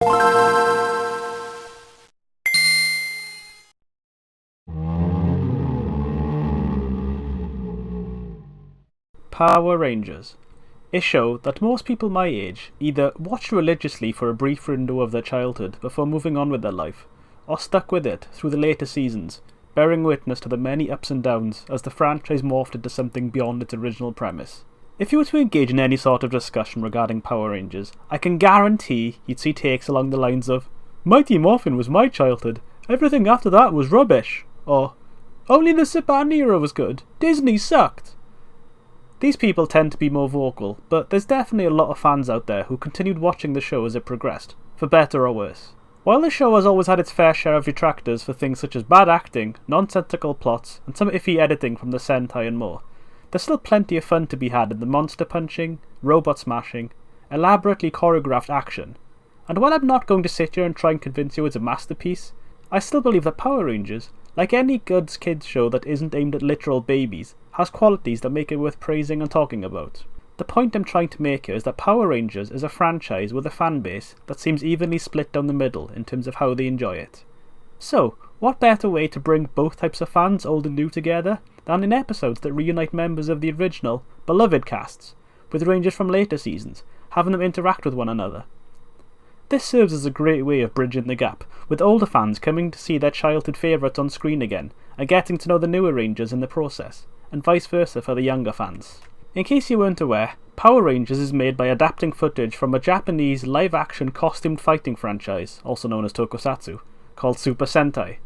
Power Rangers, a show that most people my age either watched religiously for a brief window of their childhood before moving on with their life, or stuck with it through the later seasons, bearing witness to the many ups and downs as the franchise morphed into something beyond its original premise. If you were to engage in any sort of discussion regarding Power Rangers, I can guarantee you'd see takes along the lines of, "Mighty Morphin was my childhood, everything after that was rubbish," or "Only the Saban era was good, Disney sucked." These people tend to be more vocal, but there's definitely a lot of fans out there who continued watching the show as it progressed, for better or worse. While the show has always had its fair share of detractors for things such as bad acting, nonsensical plots, and some iffy editing from the Sentai and more, there's still plenty of fun to be had in the monster punching, robot smashing, elaborately choreographed action. And while I'm not going to sit here and try and convince you it's a masterpiece, I still believe that Power Rangers, like any good kids show that isn't aimed at literal babies, has qualities that make it worth praising and talking about. The point I'm trying to make here is that Power Rangers is a franchise with a fan base that seems evenly split down the middle in terms of how they enjoy it. So, what better way to bring both types of fans, old and new, together than in episodes that reunite members of the original, beloved casts, with Rangers from later seasons, having them interact with one another. This serves as a great way of bridging the gap, with older fans coming to see their childhood favourites on screen again, and getting to know the newer Rangers in the process, and vice versa for the younger fans. In case you weren't aware, Power Rangers is made by adapting footage from a Japanese live-action costumed fighting franchise, also known as tokusatsu, called Super Sentai.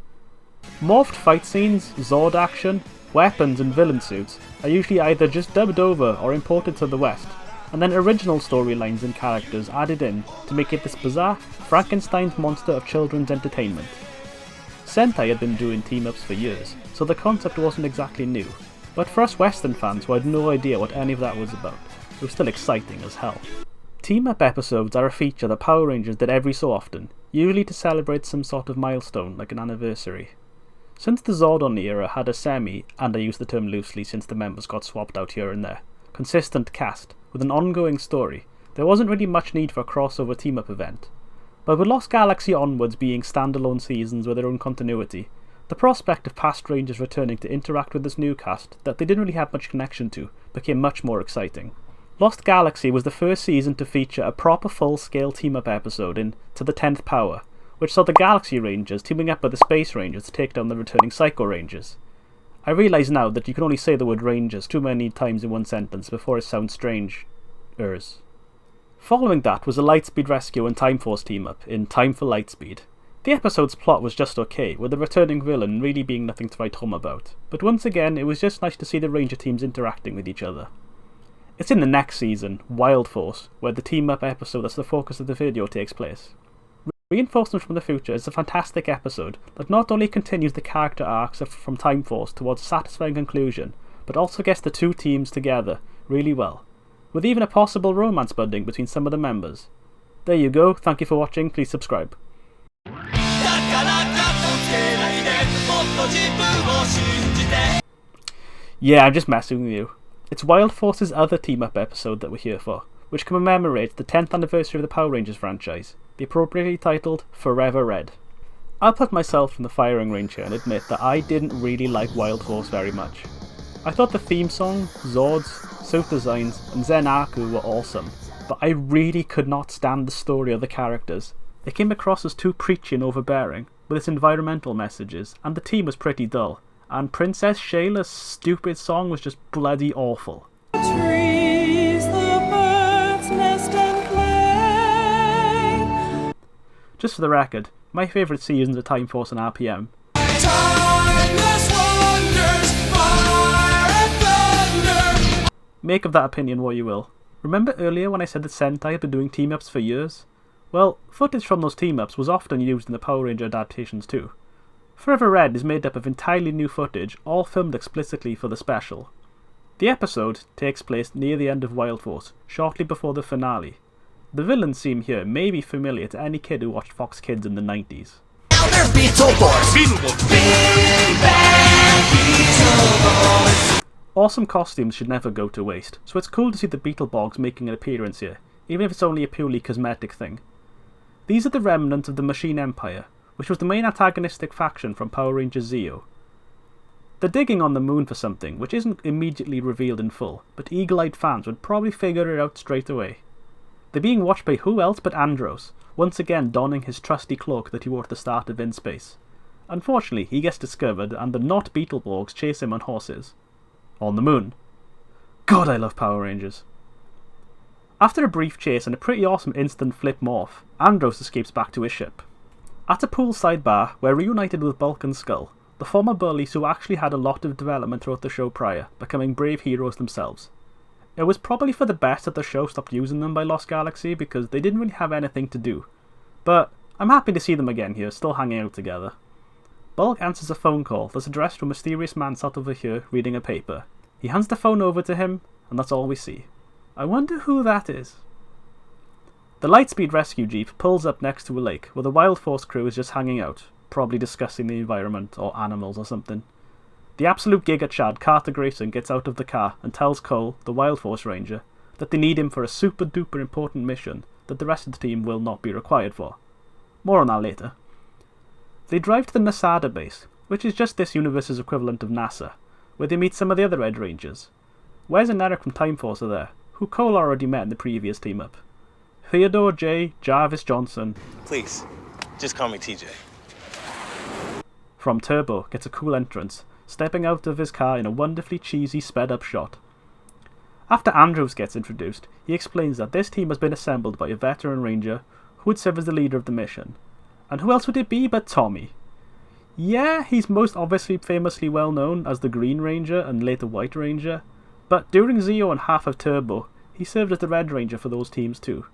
Morphed fight scenes, Zord action, weapons and villain suits are usually either just dubbed over or imported to the West, and then original storylines and characters added in to make it this bizarre Frankenstein's monster of children's entertainment. Sentai had been doing team-ups for years, so the concept wasn't exactly new, but for us Western fans who had no idea what any of that was about, it was still exciting as hell. Team-up episodes are a feature that Power Rangers did every so often, usually to celebrate some sort of milestone like an anniversary. Since the Zordon era had a semi, and I use the term loosely since the members got swapped out here and there, consistent cast, with an ongoing story, there wasn't really much need for a crossover team-up event. But with Lost Galaxy onwards being standalone seasons with their own continuity, the prospect of past Rangers returning to interact with this new cast that they didn't really have much connection to became much more exciting. Lost Galaxy was the first season to feature a proper full-scale team-up episode in To the 10th Power, which saw the Galaxy Rangers teaming up with the Space Rangers to take down the returning Psycho Rangers. I realise now that you can only say the word Rangers too many times in one sentence before it sounds strange. Following that was a Lightspeed Rescue and Time Force team-up in Time for Lightspeed. The episode's plot was just okay, with the returning villain really being nothing to write home about, but once again it was just nice to see the Ranger teams interacting with each other. It's in the next season, Wild Force, where the team-up episode that's the focus of the video takes place. Reinforcement from the Future is a fantastic episode that not only continues the character arcs from Time Force towards a satisfying conclusion, but also gets the two teams together really well, with even a possible romance budding between some of the members. There you go, thank you for watching, please subscribe. Yeah, I'm just messing with you. It's Wild Force's other team-up episode that we're here for, which commemorates the 10th anniversary of the Power Rangers franchise, the appropriately titled Forever Red. I'll put myself in the firing range here and admit that I didn't really like Wild Force very much. I thought the theme song, Zords, suit designs, and Zen Aku were awesome, but I really could not stand the story of the characters. They came across as too preachy and overbearing, with its environmental messages, and the team was pretty dull, and Princess Shayla's stupid song was just bloody awful. Trees, the birds nest and play. Just for the record, my favourite seasons are Time Force and RPM. Timeless wonders, fire and thunder. Make of that opinion what you will. Remember earlier when I said that Sentai had been doing team-ups for years? Well, footage from those team-ups was often used in the Power Ranger adaptations too. Forever Red is made up of entirely new footage, all filmed explicitly for the special. The episode takes place near the end of Wild Force, shortly before the finale. The villains seen here may be familiar to any kid who watched Fox Kids in the 90s. Awesome costumes should never go to waste, so it's cool to see the Beetleborgs making an appearance here, even if it's only a purely cosmetic thing. These are the remnants of the Machine Empire, which was the main antagonistic faction from Power Rangers Zeo. They're digging on the moon for something, which isn't immediately revealed in full, but eagle-eyed fans would probably figure it out straight away. They're being watched by who else but Andros, once again donning his trusty cloak that he wore at the start of In Space. Unfortunately, he gets discovered and the not Beetleborgs chase him on horses. On the moon. God, I love Power Rangers. After a brief chase and a pretty awesome instant flip morph, Andros escapes back to his ship. At a poolside bar, we're reunited with Bulk and Skull, the former bullies who actually had a lot of development throughout the show prior, becoming brave heroes themselves. It was probably for the best that the show stopped using them by Lost Galaxy because they didn't really have anything to do. But I'm happy to see them again here, still hanging out together. Bulk answers a phone call that's addressed to a mysterious man sat over here reading a paper. He hands the phone over to him, and that's all we see. I wonder who that is. The Lightspeed rescue jeep pulls up next to a lake where the Wild Force crew is just hanging out, probably discussing the environment or animals or something. The absolute Giga Chad, Carter Grayson, gets out of the car and tells Cole, the Wild Force Ranger, that they need him for a super duper important mission that the rest of the team will not be required for. More on that later. They drive to the Masada base, which is just this universe's equivalent of NASA, where they meet some of the other Red Rangers. Wes and Eric from Time Force are there, who Cole already met in the previous team-up. Theodore J. Jarvis Johnson. Please, just call me TJ. From Turbo gets a cool entrance, stepping out of his car in a wonderfully cheesy sped-up shot. After Andros gets introduced, he explains that this team has been assembled by a veteran ranger who would serve as the leader of the mission. And who else would it be but Tommy? Yeah, he's most obviously famously well known as the Green Ranger and later White Ranger, but during Zeo and half of Turbo, he served as the Red Ranger for those teams too.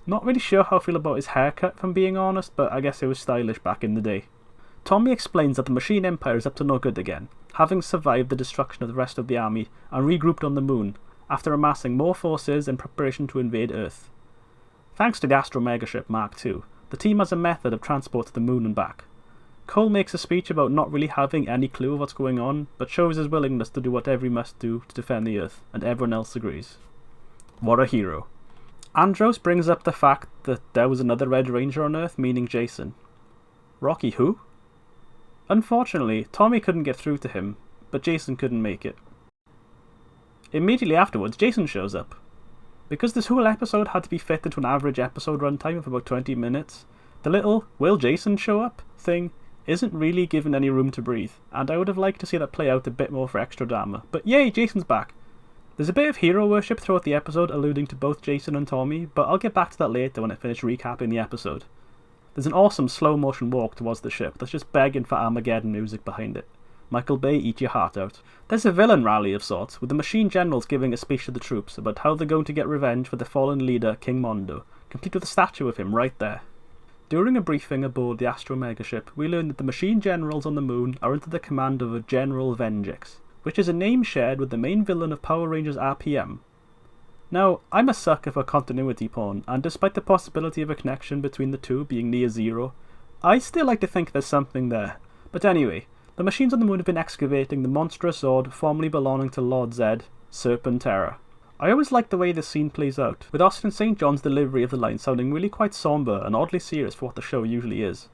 Not really sure how I feel about his haircut, if I'm being honest, but I guess it was stylish back in the day. Tommy explains that the Machine Empire is up to no good again, having survived the destruction of the rest of the army and regrouped on the moon after amassing more forces in preparation to invade Earth. Thanks to the Astro Megaship Mark II, the team has a method of transport to the moon and back. Cole makes a speech about not really having any clue of what's going on, but shows his willingness to do whatever he must do to defend the Earth, and everyone else agrees. What a hero. Andros brings up the fact that there was another Red Ranger on Earth, meaning Jason. Rocky who? Unfortunately, Tommy couldn't get through to him, but Jason couldn't make it. Immediately afterwards, Jason shows up. Because this whole episode had to be fit into an average episode runtime of about 20 minutes, the little "will Jason show up" thing isn't really given any room to breathe, and I would have liked to see that play out a bit more for extra drama, but yay, Jason's back! There's a bit of hero worship throughout the episode alluding to both Jason and Tommy, but I'll get back to that later when I finish recapping the episode. There's an awesome slow motion walk towards the ship that's just begging for Armageddon music behind it. Michael Bay, eat your heart out. There's a villain rally of sorts, with the Machine Generals giving a speech to the troops about how they're going to get revenge for the fallen leader, King Mondo, complete with a statue of him right there. During a briefing aboard the Astro Megaship, we learn that the Machine Generals on the moon are under the command of a General Vengeance, which is a name shared with the main villain of Power Rangers RPM. Now, I'm a sucker for continuity porn, and despite the possibility of a connection between the two being near zero, I still like to think there's something there. But anyway, the machines on the moon have been excavating the monstrous Zord formerly belonging to Lord Zed, Serpentera. I always like the way this scene plays out, with Austin St. John's delivery of the line sounding really quite somber and oddly serious for what the show usually is.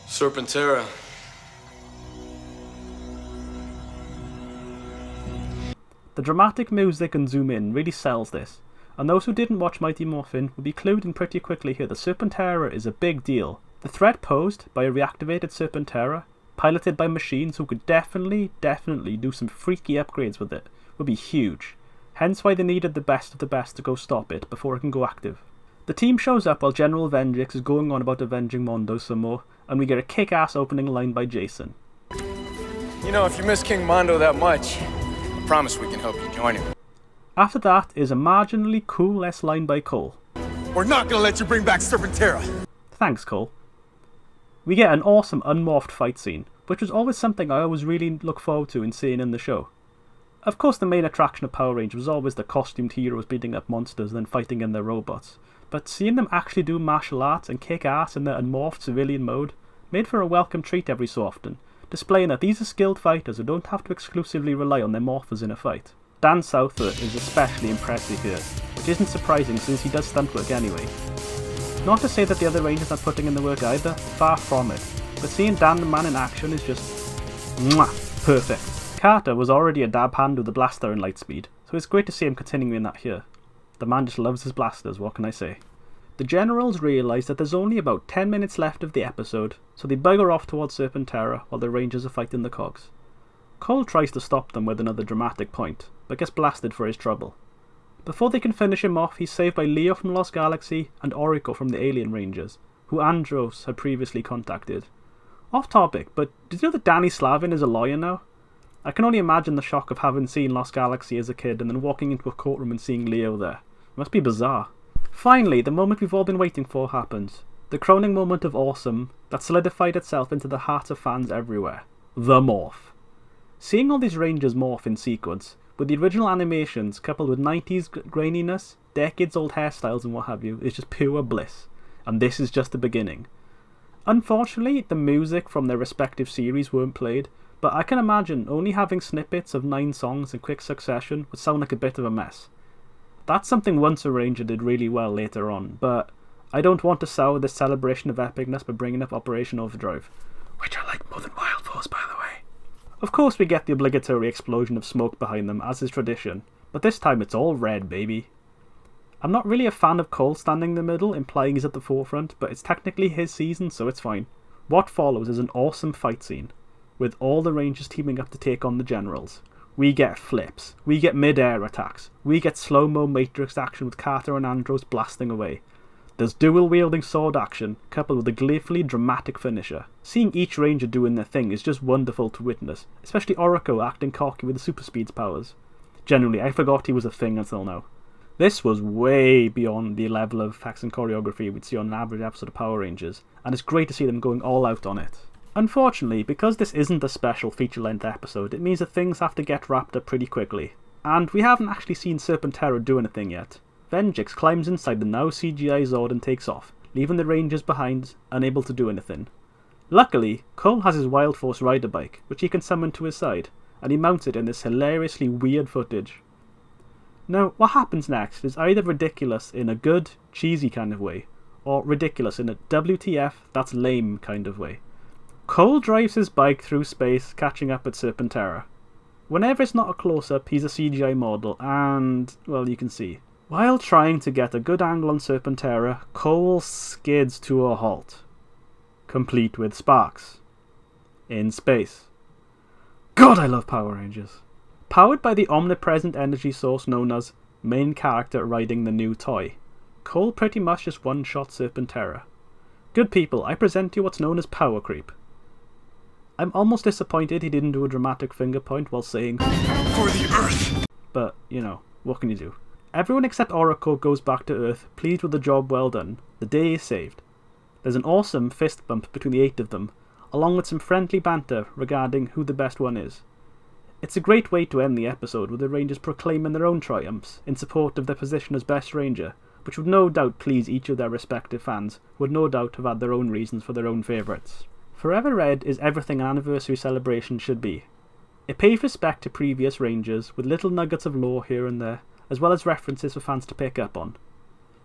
Serpentera. The dramatic music and zoom in really sells this, and those who didn't watch Mighty Morphin will be clued in pretty quickly here that Serpentera is a big deal. The threat posed by a reactivated Serpentera, piloted by machines who could definitely do some freaky upgrades with it, would be huge. Hence why they needed the best of the best to go stop it before it can go active. The team shows up while General Vengeance is going on about avenging Mondo some more, and we get a kick-ass opening line by Jason. You know, if you miss King Mondo that much, I promise we can help you join him. After that is a marginally cool-less line by Cole. We're not gonna let you bring back Serpentera. Thanks, Cole. We get an awesome unmorphed fight scene, which was always something I always really look forward to in seeing in the show. Of course, the main attraction of Power Rangers was always the costumed heroes beating up monsters and then fighting in their robots, but seeing them actually do martial arts and kick ass in their unmorphed civilian mode made for a welcome treat every so often, displaying that these are skilled fighters who don't have to exclusively rely on their morphers in a fight. Dan Souther is especially impressive here, which isn't surprising since he does stunt work anyway. Not to say that the other Rangers aren't putting in the work either, far from it, but seeing Dan the Man in action is just mwah, perfect. Carter was already a dab hand with the blaster and Lightspeed, so it's great to see him continuing that here. The man just loves his blasters, what can I say. The generals realise that there's only about 10 minutes left of the episode, so they bugger off towards Serpentera while the Rangers are fighting the cogs. Cole tries to stop them with another dramatic point, but gets blasted for his trouble. Before they can finish him off, he's saved by Leo from Lost Galaxy and Oriko from the Alien Rangers, who Andros had previously contacted. Off topic, but did you know that Danny Slavin is a lawyer now? I can only imagine the shock of having seen Lost Galaxy as a kid and then walking into a courtroom and seeing Leo there. It must be bizarre. Finally, the moment we've all been waiting for happens. The crowning moment of awesome that solidified itself into the hearts of fans everywhere. The morph. Seeing all these Rangers morph in sequence, with the original animations coupled with 90s graininess, decades old hairstyles and what have you, is just pure bliss. And this is just the beginning. Unfortunately, the music from their respective series weren't played, but I can imagine only having snippets of 9 songs in quick succession would sound like a bit of a mess. That's something Once a Ranger did really well later on, but I don't want to sour this celebration of epicness by bringing up Operation Overdrive, which I like more than Wild Force, by the way. Of course we get the obligatory explosion of smoke behind them, as is tradition, but this time it's all red, baby. I'm not really a fan of Cole standing in the middle, implying he's at the forefront, but it's technically his season, so it's fine. What follows is an awesome fight scene, with all the Rangers teaming up to take on the generals. We get flips, we get mid-air attacks, we get slow-mo Matrix action with Carter and Andros blasting away. There's dual-wielding sword action, coupled with a gleefully dramatic finisher. Seeing each Ranger doing their thing is just wonderful to witness, especially Oriko acting cocky with the super speed's powers. Generally, I forgot he was a thing until now. This was way beyond the level of effects and choreography we'd see on an average episode of Power Rangers, and it's great to see them going all out on it. Unfortunately, because this isn't a special feature-length episode, it means that things have to get wrapped up pretty quickly. And we haven't actually seen Serpentera do anything yet. Venjix climbs inside the now CGI Zord and takes off, leaving the Rangers behind, unable to do anything. Luckily, Cole has his Wild Force rider bike, which he can summon to his side, and he mounts it in this hilariously weird footage. Now, what happens next is either ridiculous in a good, cheesy kind of way, or ridiculous in a WTF, that's lame kind of way. Cole drives his bike through space, catching up at Serpentera. Whenever it's not a close-up, he's a CGI model, and, well, you can see. While trying to get a good angle on Serpentera, Cole skids to a halt, complete with sparks. In space. God, I love Power Rangers. Powered by the omnipresent energy source known as main character riding the new toy, Cole pretty much just one-shot Serpentera. Good people, I present to you what's known as power creep. I'm almost disappointed he didn't do a dramatic finger point while saying For the Earth! But, you know, what can you do? Everyone except Oriko goes back to Earth, pleased with the job well done. The day is saved. There's an awesome fist bump between the 8 of them, along with some friendly banter regarding who the best one is. It's a great way to end the episode with the Rangers proclaiming their own triumphs in support of their position as Best Ranger, which would no doubt please each of their respective fans, who would no doubt have had their own reasons for their own favourites. Forever Red is everything an anniversary celebration should be. It pays respect to previous Rangers, with little nuggets of lore here and there, as well as references for fans to pick up on.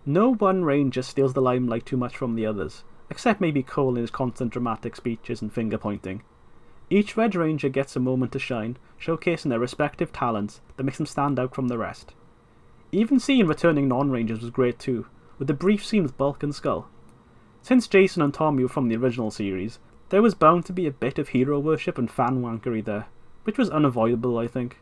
No one Ranger steals the limelight too much from the others, except maybe Cole in his constant dramatic speeches and finger pointing. Each Red Ranger gets a moment to shine, showcasing their respective talents that makes them stand out from the rest. Even seeing returning non-Rangers was great too, with the brief scene with Bulk and Skull. Since Jason and Tommy were from the original series, there was bound to be a bit of hero worship and fan wankery there, which was unavoidable, I think.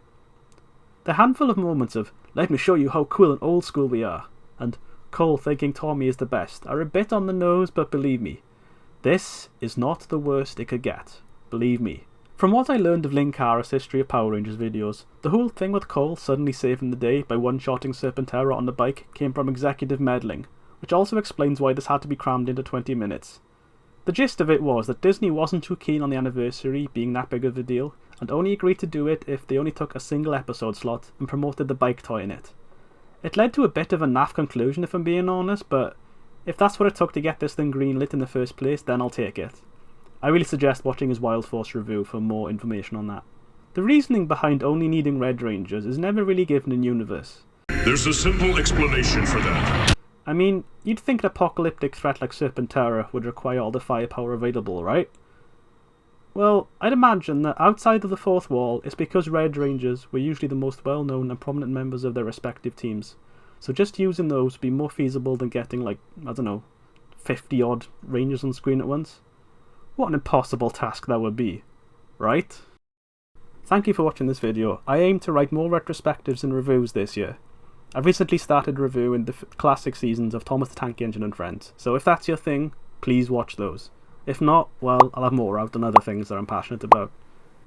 The handful of moments of, let me show you how cool and old school we are, and Cole thinking Tommy is the best are a bit on the nose, but believe me, this is not the worst it could get. Believe me. From what I learned of Linkara's history of Power Rangers videos, the whole thing with Cole suddenly saving the day by one-shotting Serpentera on the bike came from executive meddling, which also explains why this had to be crammed into 20 minutes. The gist of it was that Disney wasn't too keen on the anniversary being that big of a deal, and only agreed to do it if they only took a single episode slot and promoted the bike toy in it. It led to a bit of a naff conclusion if I'm being honest, but if that's what it took to get this thing greenlit in the first place, then I'll take it. I really suggest watching his Wild Force review for more information on that. The reasoning behind only needing Red Rangers is never really given in universe. There's a simple explanation for that. I mean, you'd think an apocalyptic threat like Serpentera would require all the firepower available, right? Well, I'd imagine that outside of the fourth wall, it's because Red Rangers were usually the most well-known and prominent members of their respective teams. So just using those would be more feasible than getting, like, I don't know, 50-odd Rangers on screen at once. What an impossible task that would be, right? Thank you for watching this video. I aim to write more retrospectives and reviews this year. I've recently started reviewing the classic seasons of Thomas the Tank Engine and Friends, so if that's your thing, please watch those. If not, well, I'll have more out on other things that I'm passionate about.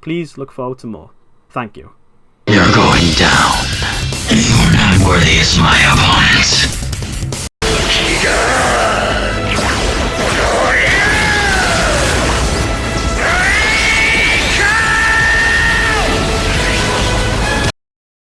Please look forward to more. Thank you. You're going down. You're not worthy as my opponents.